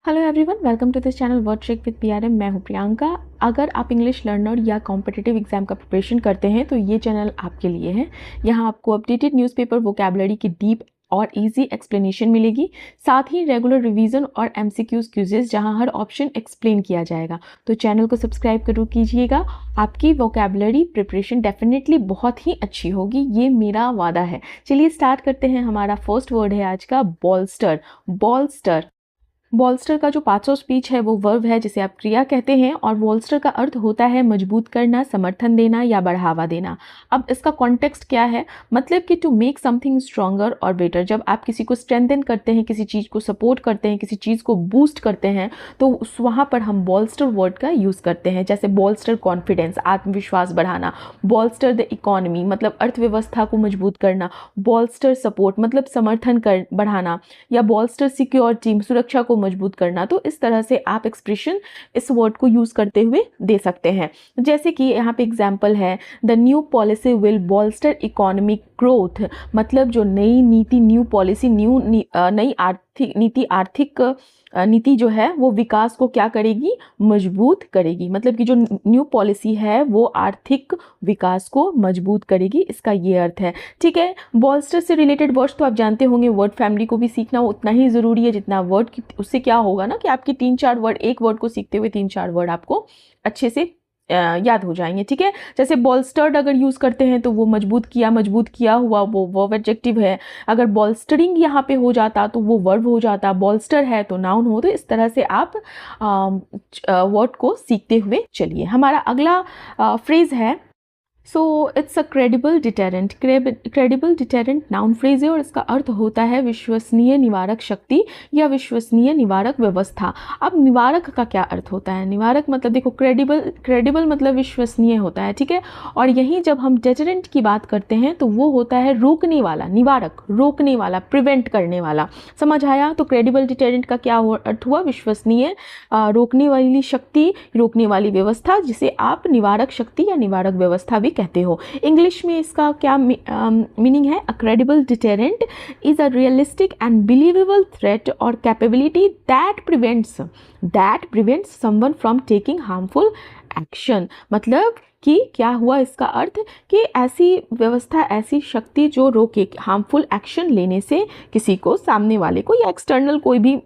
Hello everyone, welcome to this channel word trick with PRM. मैं हूं प्रियंका। अगर आप इंग्लिश लर्नर या कॉम्पिटिटिव एग्जाम का प्रिपरेशन करते हैं तो ये चैनल आपके लिए है। यहाँ आपको अपडेटेड न्यूज़पेपर वोकैबुलरी की डीप और इजी एक्सप्लेनेशन मिलेगी, साथ ही रेगुलर रिवीजन और एमसीक्यूज क्विज़ेस जहाँ हर ऑप्शन एक्सप्लेन किया जाएगा। तो चैनल को सब्सक्राइब जरूर कीजिएगा। आपकी वोकैबुलरी प्रिपरेशन डेफिनेटली बहुत ही अच्छी होगी, ये मेरा वादा है। चलिए स्टार्ट करते हैं। हमारा फर्स्ट वर्ड है आज का बॉल्स्टर। बॉल्स्टर बॉल्स्टर का जो पार्ट्स ऑफ स्पीच है वो वर्ब है जिसे आप क्रिया कहते हैं, और बॉल्स्टर का अर्थ होता है मजबूत करना, समर्थन देना या बढ़ावा देना। अब इसका कॉन्टेक्स्ट क्या है, मतलब कि टू मेक समथिंग स्ट्रॉन्गर और बेटर। जब आप किसी को स्ट्रेंथन करते हैं, किसी चीज़ को सपोर्ट करते हैं, किसी चीज़ को बूस्ट करते हैं, तो वहाँ पर हम बॉल्स्टर वर्ड का यूज़ करते हैं। जैसे बॉल्स्टर कॉन्फिडेंस, आत्मविश्वास बढ़ाना। बॉल्स्टर द इकोनॉमी मतलब अर्थव्यवस्था को मजबूत करना। बॉल्स्टर सपोर्ट मतलब समर्थन कर बढ़ाना, या बॉल्स्टर सिक्योरिटी सुरक्षा को मजबूत करना। तो इस तरह से आप एक्सप्रेशन इस वर्ड को यूज करते हुए दे सकते हैं। जैसे कि यहाँ पे एग्जांपल है, the new policy will बॉल्स्टर economic growth. मतलब जो नई नीति, न्यू पॉलिसी, नई आर्थिक नीति जो है वो विकास को क्या करेगी, मजबूत करेगी। मतलब कि जो न्यू पॉलिसी है वो आर्थिक विकास को मजबूत करेगी, इसका ये अर्थ है। ठीक है, बॉल्स्टर से रिलेटेड वर्ड्स तो आप जानते होंगे, वर्ड फैमिली को भी सीखना उतना ही ज़रूरी है जितना वर्ड की। उससे क्या होगा ना कि आपके 3-4 वर्ड, एक वर्ड को सीखते हुए 3-4 वर्ड आपको अच्छे से याद हो जाएंगे। ठीक है, जैसे बॉल्स्टर्ड अगर यूज़ करते हैं तो वो मजबूत किया हुआ वो वर्ब एडजेक्टिव है। अगर बॉल्स्टरिंग यहाँ पे हो जाता तो वो वर्ब हो जाता, बॉल्स्टर है तो नाउन हो। तो इस तरह से आप वर्ड को सीखते हुए चलिए। हमारा अगला फ्रेज़ है, so it's a credible deterrent. Credible deterrent noun phrase है और इसका अर्थ होता है विश्वसनीय निवारक शक्ति या विश्वसनीय निवारक व्यवस्था। अब निवारक का क्या अर्थ होता है? निवारक मतलब देखो, क्रेडिबल मतलब विश्वसनीय होता है, ठीक है। और यहीं जब हम डिटेरेंट की बात करते हैं तो वो होता है रोकने वाला। निवारक रोकने वाला, प्रिवेंट करने वाला। समझ आया? तो क्रेडिबल डिटेरेंट का क्या अर्थ हुआ? विश्वसनीय, रोकने वाली शक्ति, रोकने वाली व्यवस्था, जिसे आप निवारक शक्ति या निवारक व्यवस्था भी कहते हो। इंग्लिश में इसका क्या मीनिंग है? A credible deterrent is a realistic and believable threat और capability that prevents someone from taking harmful action. मतलब कि क्या हुआ इसका अर्थ कि ऐसी व्यवस्था, ऐसी शक्ति जो रोके हार्मफुल एक्शन लेने से किसी को, सामने वाले को, या एक्सटर्नल कोई भी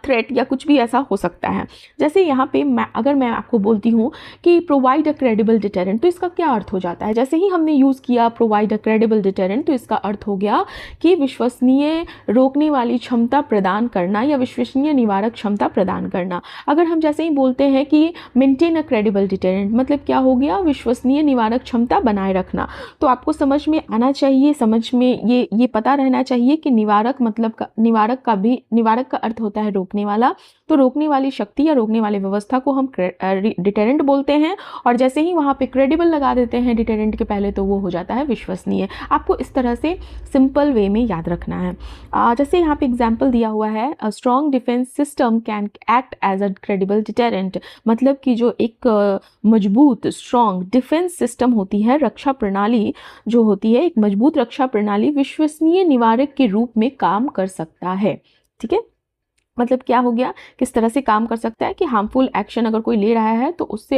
थ्रेट या कुछ भी ऐसा हो सकता है। जैसे यहाँ पे अगर मैं आपको बोलती हूँ कि प्रोवाइड अ क्रेडिबल डिटेरेंट, तो इसका क्या अर्थ हो जाता है? जैसे ही हमने यूज़ किया प्रोवाइड अ क्रेडिबल डिटेरेंट, तो इसका अर्थ हो गया कि विश्वसनीय रोकने वाली क्षमता प्रदान करना या विश्वसनीय निवारक क्षमता प्रदान करना। अगर हम जैसे ही बोलते हैं कि मेंटेन अ क्रेडिबल डिटेरेंट, मतलब क्या हो गया? विश्वसनीय निवारक क्षमता बनाए रखना। तो आपको समझ में आना चाहिए, समझ में ये पता रहना चाहिए कि निवारक मतलब निवारक का अर्थ होता है रोकने वाला। तो रोकने वाली शक्ति या रोकने वाली व्यवस्था को हम डिटेरेंट बोलते हैं, और जैसे ही वहाँ पे क्रेडिबल लगा देते हैं डिटेरेंट के पहले तो वो हो जाता है विश्वसनीय। आपको इस तरह से सिंपल वे में याद रखना है। जैसे यहाँ पे एग्जाम्पल दिया हुआ है, a strong defence system can act as a credible deterrent. मतलब कि जो एक मजबूत स्ट्रॉन्ग डिफेंस सिस्टम होती है, रक्षा प्रणाली जो होती है, एक मजबूत रक्षा प्रणाली विश्वसनीय निवारक के रूप में काम कर सकता है। ठीक है, मतलब क्या हो गया, किस तरह से काम कर सकता है कि हार्मफुल एक्शन अगर कोई ले रहा है तो उससे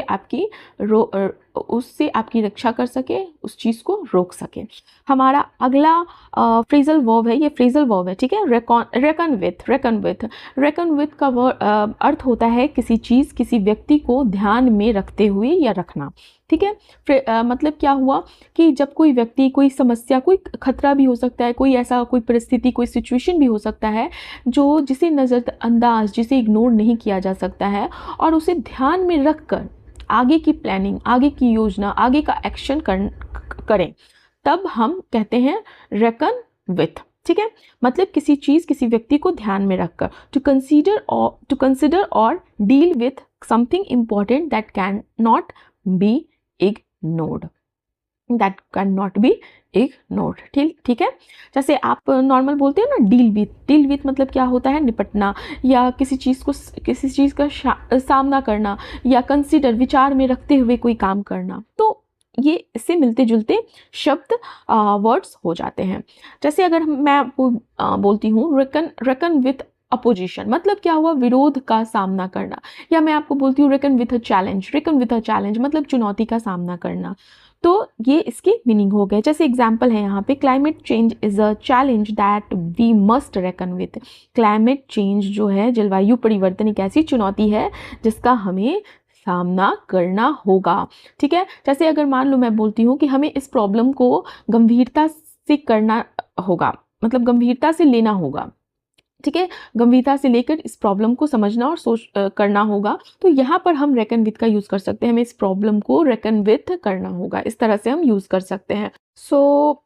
आपकी रक्षा कर सके, उस चीज़ को रोक सके। हमारा अगला फ्रेजल वर्ब है, ये फ्रेजल वर्ब है, ठीक है। रेकन विथ का अर्थ होता है किसी चीज़, किसी व्यक्ति को ध्यान में रखते हुए या रखना। ठीक है, मतलब क्या हुआ कि जब कोई व्यक्ति, कोई समस्या, कोई खतरा भी हो सकता है, कोई ऐसा कोई परिस्थिति, कोई सिचुएशन भी हो सकता है जिसे नज़रअंदाज, जिसे इग्नोर नहीं किया जा सकता है, और उसे ध्यान में रखकर आगे की प्लानिंग, आगे की योजना, आगे का एक्शन करें, तब हम कहते हैं रेकन विथ। ठीक है, मतलब किसी चीज़, किसी व्यक्ति को ध्यान में रखकर। टू कंसिडर और deal with something important that can not be ignored. ठीक है। जैसे आप नॉर्मल बोलते हो ना, डील विथ मतलब क्या होता है? निपटना, या किसी चीज़ का सामना करना, या कंसीडर, विचार में रखते हुए कोई काम करना। तो ये इससे मिलते जुलते शब्द वर्ड्स हो जाते हैं। जैसे अगर मैं आपको बोलती हूँ रेकन विथ अपोजिशन, मतलब क्या हुआ, विरोध का सामना करना। या मैं आपको बोलती हूँ reckon with a challenge, reckon with a challenge मतलब चुनौती का सामना करना। तो ये इसके मीनिंग हो गए। जैसे एग्जाम्पल है यहाँ पे, climate change is a challenge that we must reckon with. Climate change जो है, जलवायु परिवर्तन एक ऐसी चुनौती है जिसका हमें सामना करना होगा। ठीक है, जैसे अगर मान लो मैं बोलती हूँ कि हमें इस प्रॉब्लम को गंभीरता से करना होगा, मतलब गंभीरता से लेना होगा। ठीक है, गंभीरता से लेकर इस प्रॉब्लम को समझना और सोच करना होगा। तो यहाँ पर हम रेकन विथ का यूज़ कर सकते हैं, हमें इस प्रॉब्लम को रेकन विथ करना होगा, इस तरह से हम यूज़ कर सकते हैं। सो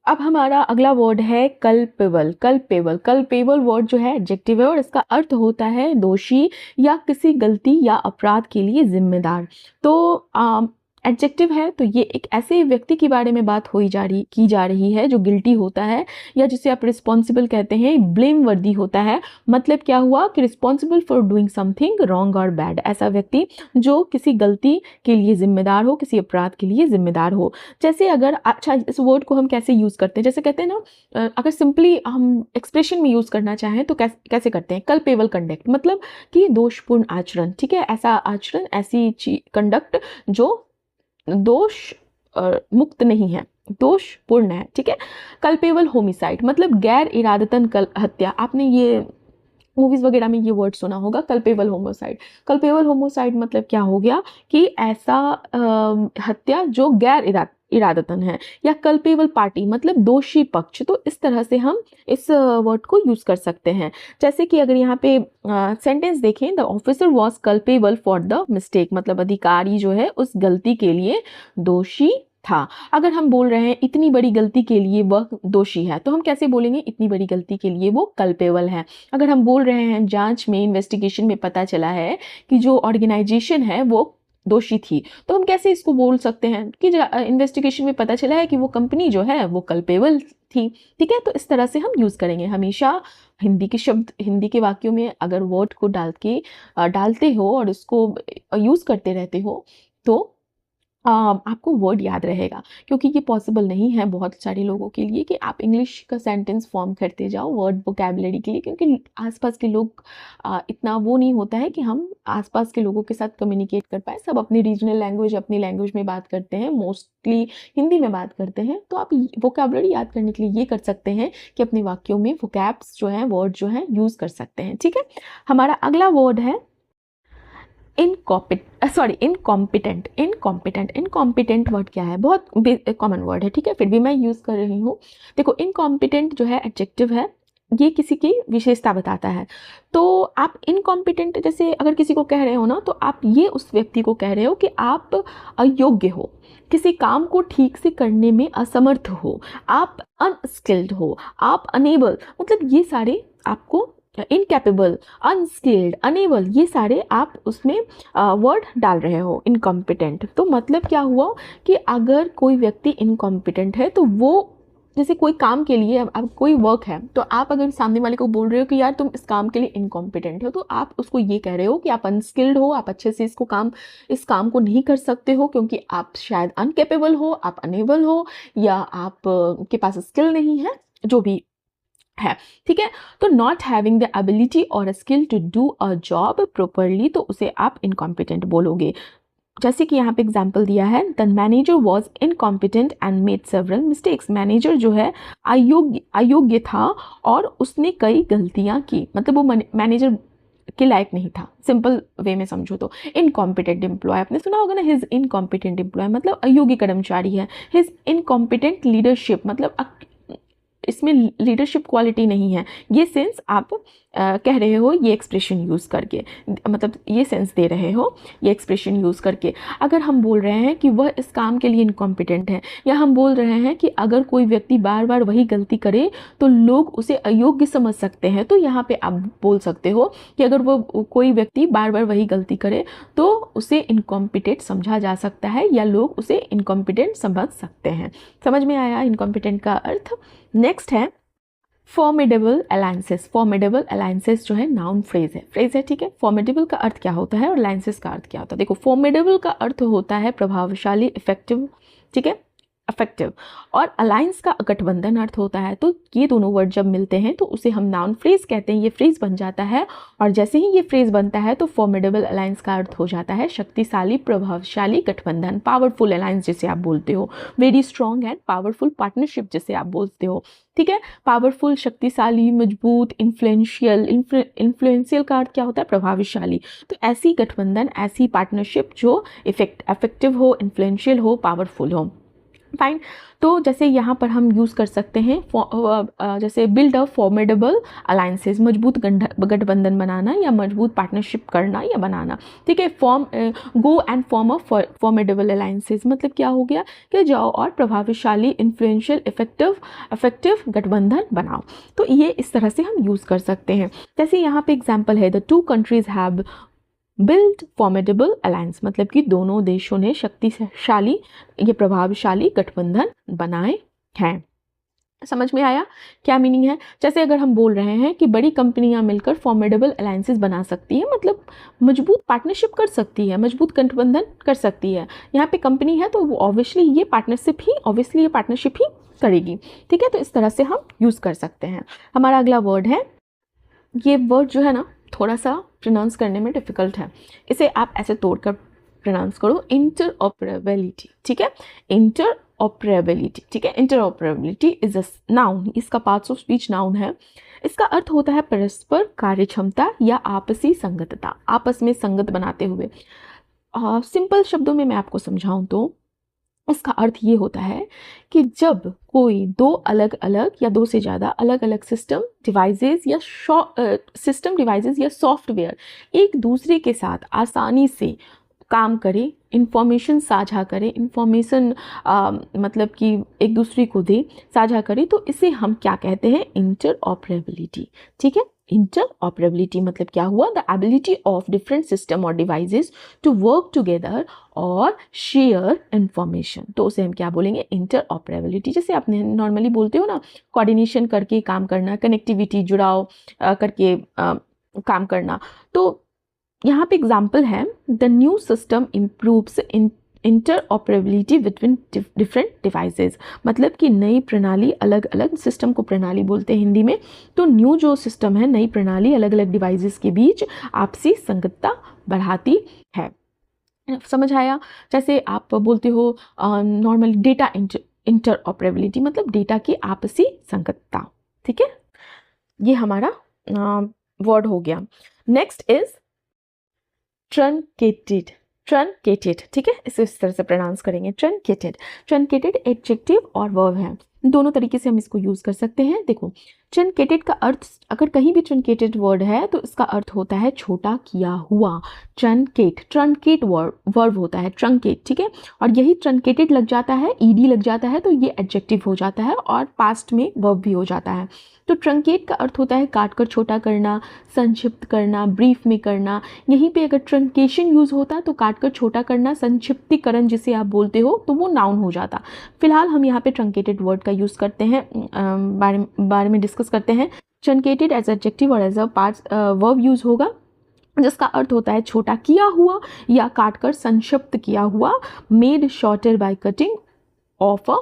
अब हमारा अगला वर्ड है कल्पेबल। कल्पेबल, कल्पेबल वर्ड जो है एडजेक्टिव है और इसका अर्थ होता है दोषी या किसी गलती या अपराध के लिए जिम्मेदार। तो एडजेक्टिव है तो ये एक ऐसे व्यक्ति के बारे में बात की जा रही है जो गिल्टी होता है या जिसे आप रिस्पॉन्सिबल कहते हैं, ब्लेम वर्दी होता है। मतलब क्या हुआ कि responsible for doing something wrong और बैड, ऐसा व्यक्ति जो किसी गलती के लिए जिम्मेदार हो, किसी अपराध के लिए जिम्मेदार हो। जैसे अगर अच्छा, इस वर्ड को हम कैसे यूज़ करते हैं, जैसे कहते हैं ना, अगर सिंपली हम एक्सप्रेशन में यूज़ करना चाहें तो कैसे करते हैं, कल्पेबल कंडक्ट, मतलब कि दोषपूर्ण आचरण। ठीक है, ऐसा आचरण, ऐसी कंडक्ट जो दोष मुक्त नहीं है, दोषपूर्ण है। ठीक है, कल्पेबल होमिसाइड मतलब गैर इरादतन हत्या। आपने ये मूवीज वगैरह में ये वर्ड सुना होगा, कल्पेबल होमोसाइड। कल्पेबल होमोसाइड मतलब क्या हो गया कि ऐसा हत्या जो गैर इरादतन है। या कल्पेबल पार्टी मतलब दोषी पक्ष। तो इस तरह से हम इस वर्ड को यूज़ कर सकते हैं। जैसे कि अगर यहाँ पे सेंटेंस देखें, the officer was culpable for the mistake, मतलब अधिकारी जो है उस गलती के लिए दोषी था। अगर हम बोल रहे हैं इतनी बड़ी गलती के लिए वह दोषी है, तो हम कैसे बोलेंगे, इतनी बड़ी गलती के लिए वो कल्पेबल है। अगर हम बोल रहे हैं जांच में, इन्वेस्टिगेशन में पता चला है कि जो ऑर्गेनाइजेशन है वो दोषी थी, तो हम कैसे इसको बोल सकते हैं कि इन्वेस्टिगेशन में पता चला है कि वो कंपनी जो है वो कल्पेबल थी। ठीक है, तो इस तरह से हम यूज़ करेंगे हमेशा। हिंदी के शब्द, हिंदी के वाक्यों में अगर वर्ड को डालते हो और उसको यूज़ करते रहते हो तो आपको वर्ड याद रहेगा। क्योंकि ये पॉसिबल नहीं है बहुत सारे लोगों के लिए कि आप इंग्लिश का सेंटेंस फॉर्म करते जाओ वर्ड वोकैबुलरी के लिए, क्योंकि आसपास के लोग इतना वो नहीं होता है कि हम आसपास के लोगों के साथ कम्युनिकेट कर पाए। सब अपनी रीजनल लैंग्वेज, अपनी लैंग्वेज में बात करते हैं, मोस्टली हिंदी में बात करते हैं। तो आप वोकैबुलरी याद करने के लिए ये कर सकते हैं कि अपने वाक्यों में वोकैब्स जो हैं, वर्ड जो हैं, यूज़ कर सकते हैं। ठीक है, हमारा अगला वर्ड है इनकॉम्पिटेंट। इनकॉम्पिटेंट वर्ड क्या है, बहुत कॉमन वर्ड है। ठीक है, फिर भी मैं यूज़ कर रही हूँ। देखो, इनकॉम्पिटेंट जो है एडजेक्टिव है, ये किसी की विशेषता बताता है। तो आप इनकॉम्पिटेंट, जैसे अगर किसी को कह रहे हो ना, तो आप ये उस व्यक्ति को कह रहे हो कि आप अयोग्य हो, किसी काम को ठीक से करने में असमर्थ हो, आप अनस्किल्ड हो, आप अनेबल, मतलब ये सारे आपको, इनकैपेबल, अनस्किल्ड, अनेबल, ये सारे आप उसमें वर्ड डाल रहे हो इनकॉम्पिटेंट। तो मतलब क्या हुआ कि अगर कोई व्यक्ति इनकॉम्पिटेंट है तो वो, जैसे कोई काम के लिए, अब कोई वर्क है, तो आप अगर सामने वाले को बोल रहे हो कि यार तुम इस काम के लिए इनकॉम्पिटेंट हो, तो आप उसको ये कह रहे हो कि आप अनस्किल्ड हो, आप अच्छे से इस काम को नहीं कर सकते हो, क्योंकि आप शायद अनकेपेबल हो, आप अनेबल हो, या आप के पास स्किल नहीं है, जो भी है। ठीक है, तो नॉट हैविंग द एबिलिटी और skill to do a job properly, तो उसे आप इनकॉम्पिटेंट बोलोगे। जैसे कि यहाँ पे एग्जाम्पल दिया है, the manager was incompetent and made several mistakes. Manager जो है अयोग्य था और उसने कई गलतियाँ की, मतलब वो मैनेजर के लायक नहीं था। सिंपल वे में समझो तो इनकॉम्पिटेंट एम्प्लॉय, आपने सुना होगा ना, हिज इनकॉम्पिटेंट एम्प्लॉय मतलब अयोग्य कर्मचारी है। हिज इनकॉम्पिटेंट लीडरशिप मतलब इसमें लीडरशिप क्वालिटी नहीं है। ये सेंस आप कह रहे हो ये एक्सप्रेशन यूज़ करके, मतलब ये सेंस दे रहे हो ये एक्सप्रेशन यूज़ करके। अगर हम बोल रहे हैं कि वह इस काम के लिए इनकॉम्पिटेंट है, या हम बोल रहे हैं कि अगर कोई व्यक्ति बार बार वही गलती करे तो लोग उसे अयोग्य समझ सकते हैं, तो यहाँ पे आप बोल सकते हो कि अगर वो कोई व्यक्ति बार बार वही गलती करे तो उसे इनकॉम्पिटेंट समझा जा सकता है, या लोग उसे इनकॉम्पिटेंट समझ सकते हैं। समझ में आया इनकॉम्पिटेंट का अर्थ। नेक्स्ट है फॉर्मिडेबल अलायंसेस। फॉर्मिडेबल अलायंसेस जो है नाउन फ्रेज है। ठीक है, फॉर्मिडेबल का अर्थ क्या होता है और अलायंसेस का अर्थ क्या होता है। देखो, फॉर्मिडेबल का अर्थ होता है प्रभावशाली, इफेक्टिव। ठीक है, अफेक्टिव। और अलायंस का गठबंधन अर्थ होता है, तो ये दोनों वर्ड जब मिलते हैं तो उसे हम नाउन फ्रेज कहते हैं, ये फ्रेज बन जाता है। और जैसे ही ये फ्रेज बनता है तो फॉर्मिडेबल अलायंस का अर्थ हो जाता है शक्तिशाली प्रभावशाली गठबंधन, पावरफुल अलायंस जिसे आप बोलते हो, very strong and powerful partnership जिसे आप बोलते हो। ठीक है, पावरफुल शक्तिशाली, मजबूत, इन्फ्लुएंशियल का अर्थ क्या होता है, प्रभावशाली। तो ऐसी गठबंधन, ऐसी पार्टनरशिप जो इफेक्टिव हो, इन्फ्लुएंशियल हो, पावरफुल हो। फाइन। तो जैसे यहाँ पर हम यूज़ कर सकते हैं जैसे बिल्ड अ फॉर्मिडेबल अलायंसेज, मजबूत गठबंधन बनाना या मजबूत पार्टनरशिप करना या बनाना। ठीक है, go and form a formidable alliances मतलब क्या हो गया कि जाओ और प्रभावशाली, इन्फ्लुएंशियल, इफेक्टिव गठबंधन बनाओ। तो ये इस तरह से हम यूज़ कर सकते हैं। जैसे यहाँ पे एग्जाम्पल है, the two countries have build formidable alliance, मतलब कि दोनों देशों ने शक्तिशाली, ये प्रभावशाली गठबंधन बनाए हैं। समझ में आया क्या मीनिंग है? जैसे अगर हम बोल रहे हैं कि बड़ी कंपनियां मिलकर फॉर्मिडेबल अलायंसेस बना सकती है, मतलब मजबूत पार्टनरशिप कर सकती है, मजबूत गठबंधन कर सकती है। यहाँ पे कंपनी है तो वो ऑब्वियसली ये पार्टनरशिप ही करेगी। ठीक है, तो इस तरह से हम यूज़ कर सकते हैं। हमारा अगला वर्ड है, ये वर्ड जो है ना थोड़ा सा प्रोनाउंस करने में डिफ़िकल्ट है, इसे आप ऐसे तोड़कर प्रोनाउंस करो, इंटरऑपरेबिलिटी। ठीक है, इंटरऑपरेबिलिटी। ठीक है, इंटरऑपरेबिलिटी इज अ नाउन, इसका पार्ट्स ऑफ स्पीच नाउन है। इसका अर्थ होता है परस्पर कार्यक्षमता या आपसी संगतता, आपस में संगत बनाते हुए। सिंपल शब्दों में मैं आपको समझाऊं तो इसका अर्थ ये होता है कि जब कोई दो अलग अलग या दो से ज़्यादा अलग अलग सिस्टम डिवाइसेस या सॉफ्टवेयर एक दूसरे के साथ आसानी से काम करे, इंफॉर्मेशन साझा करे, मतलब कि एक दूसरे को दे, साझा करे, तो इसे हम क्या कहते हैं, इंटरऑपरेबिलिटी। ठीक है, इंटरऑपरेबिलिटी मतलब क्या हुआ, the ability of different system और डिवाइसेस टू वर्क टुगेदर और शेयर इंफॉर्मेशन। तो उसे हम क्या बोलेंगे, इंटरऑपरेबिलिटी। जैसे आप नॉर्मली बोलते हो ना, कोऑर्डिनेशन करके काम करना, कनेक्टिविटी, जुड़ाव करके काम करना। तो यहाँ पे एग्जाम्पल है, the new system improves interoperability between different devices, मतलब कि नई प्रणाली, अलग अलग सिस्टम को प्रणाली बोलते हैं हिंदी में। तो न्यू जो सिस्टम है, नई प्रणाली अलग अलग डिवाइसेस के बीच आपसी संगतता बढ़ाती है। समझ आया? जैसे आप बोलते हो नॉर्मली डेटा इंटरऑपरेबिलिटी मतलब डेटा की आपसी संगतता। ठीक है, ये हमारा वर्ड हो गया। Next is truncated. ठीक है, इसे इस तरह से प्रोनाउंस करेंगे, ट्रंकेटेड एडजेक्टिव और वर्ब है, दोनों तरीके से हम इसको यूज कर सकते हैं। देखो, ट्रंकेटेड का अर्थ, अगर कहीं भी ट्रंकेटेड वर्ड है तो इसका अर्थ होता है छोटा किया हुआ। ट्रंकेट वर्ब होता है ट्रंकेट। ठीक है, और यही ट्रंकेटेड लग जाता है, ईडी लग जाता है, तो ये एडजेक्टिव हो जाता है और पास्ट में वर्ब भी हो जाता है। तो ट्रंकेट का अर्थ होता है काटकर छोटा करना, संक्षिप्त करना, ब्रीफ में करना। यहीं पे अगर ट्रंकेशन यूज होता तो काटकर छोटा करना, संक्षिप्तीकरण जिसे आप बोलते हो, तो वो नाउन हो जाता। फिलहाल हम यहाँ पे ट्रंकेटेड वर्ड का यूज करते हैं, बारे में डिस्कस करते हैं। ट्रंकेटेड एज एडजेक्टिव और as a part verb use होगा, जिसका अर्थ होता है छोटा किया हुआ या काटकर संक्षिप्त किया हुआ। Made shorter by cutting of a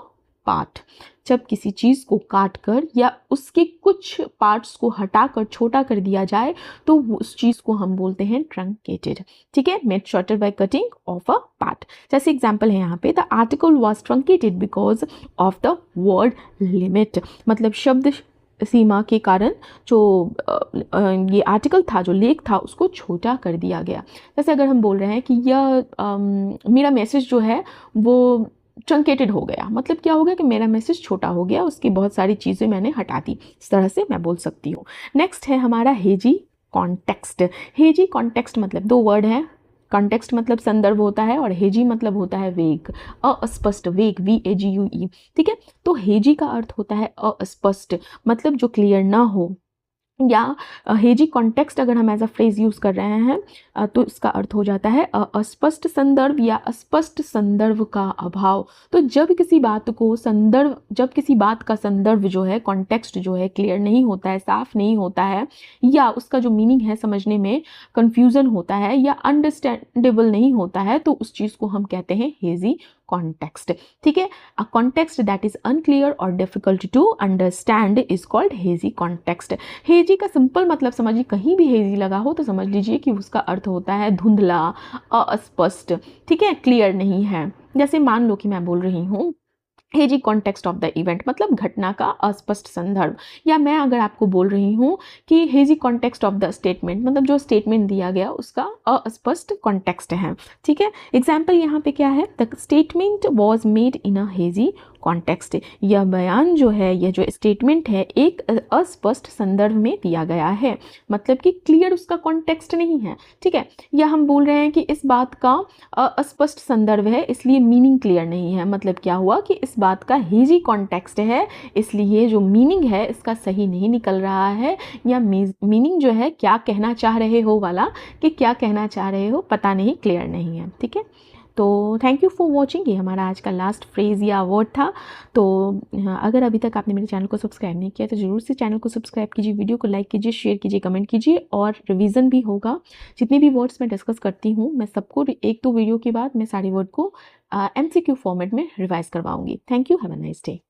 part, जब किसी चीज़ को काटकर या उसके कुछ पार्ट्स को हटाकर छोटा कर दिया जाए तो उस चीज़ को हम बोलते हैं ट्रंकेटेड। ठीक है, made shorter by cutting of a part. जैसे एग्जांपल है यहाँ पे, the article was truncated because of the word limit, मतलब शब्द सीमा के कारण जो ये आर्टिकल था, जो लेख था, उसको छोटा कर दिया गया। जैसे अगर हम बोल रहे हैं कि यह मेरा मैसेज जो है वो ट्रंकेटेड हो गया, मतलब क्या हो गया कि मेरा मैसेज छोटा हो गया, उसकी बहुत सारी चीज़ें मैंने हटा दी, इस तरह से मैं बोल सकती हूँ। नेक्स्ट है हमारा हेजी कॉन्टेक्स्ट। हेजी कॉन्टेक्स्ट मतलब दो वर्ड है, कॉन्टेक्स्ट मतलब संदर्भ होता है और हेजी मतलब होता है वेग, अस्पष्ट वेग, VAGUE। ठीक है, तो हेजी का अर्थ होता है अस्पष्ट, मतलब जो क्लियर ना हो, या हेजी कॉन्टेक्स्ट अगर हम एज अ फ्रेज यूज कर रहे हैं तो इसका अर्थ हो जाता है अस्पष्ट संदर्भ या अस्पष्ट संदर्भ का अभाव। तो जब किसी बात का संदर्भ जो है, कॉन्टेक्स्ट जो है क्लियर नहीं होता है, साफ नहीं होता है, या उसका जो मीनिंग है समझने में कंफ्यूजन होता है या अंडरस्टैंडेबल नहीं होता है, तो उस चीज़ को हम कहते हैं हेजी कॉन्टेक्स्ट। ठीक है, a context that is unclear और difficult to understand is called hazy context. Hazy का सिंपल मतलब समझिए, कहीं भी हेजी लगा हो तो समझ लीजिए कि उसका अर्थ होता है धुंधला, अस्पष्ट, ठीक है, क्लियर नहीं है। जैसे मान लो कि मैं बोल रही हूँ hazy context of the event, मतलब घटना का अस्पष्ट संदर्भ, या मैं अगर आपको बोल रही हूँ कि hazy context of the statement, मतलब जो स्टेटमेंट दिया गया उसका अस्पष्ट कॉन्टेक्स्ट है। ठीक है, एग्जाम्पल यहाँ पे क्या है, the statement was made in a hazy context. यह बयान जो है, यह जो स्टेटमेंट है, एक अस्पष्ट संदर्भ में दिया गया है, मतलब कि क्लियर उसका कॉन्टेक्स्ट नहीं है। ठीक है, या हम बोल रहे हैं कि इस बात का अस्पष्ट संदर्भ है इसलिए मीनिंग क्लियर नहीं है, मतलब क्या हुआ कि इस बात का हेजी कॉन्टेक्स्ट है इसलिए जो मीनिंग है इसका सही नहीं निकल रहा है, या मीनिंग जो है क्या कहना चाह रहे हो वाला, कि क्या कहना चाह रहे हो पता नहीं, क्लियर नहीं है। ठीक है, तो थैंक यू फॉर वॉचिंग। ये हमारा आज का लास्ट फ्रेज़ या वर्ड था। तो अगर अभी तक आपने मेरे चैनल को सब्सक्राइब नहीं किया तो ज़रूर से चैनल को सब्सक्राइब कीजिए, वीडियो को लाइक कीजिए, शेयर कीजिए, कमेंट कीजिए, और रिवीजन भी होगा। जितने भी वर्ड्स मैं डिस्कस करती हूँ मैं सबको एक दो वीडियो के बाद मैं सारे वर्ड को MCQ फॉर्मेट में रिवाइज करवाऊंगी। Thank you, have a nice day.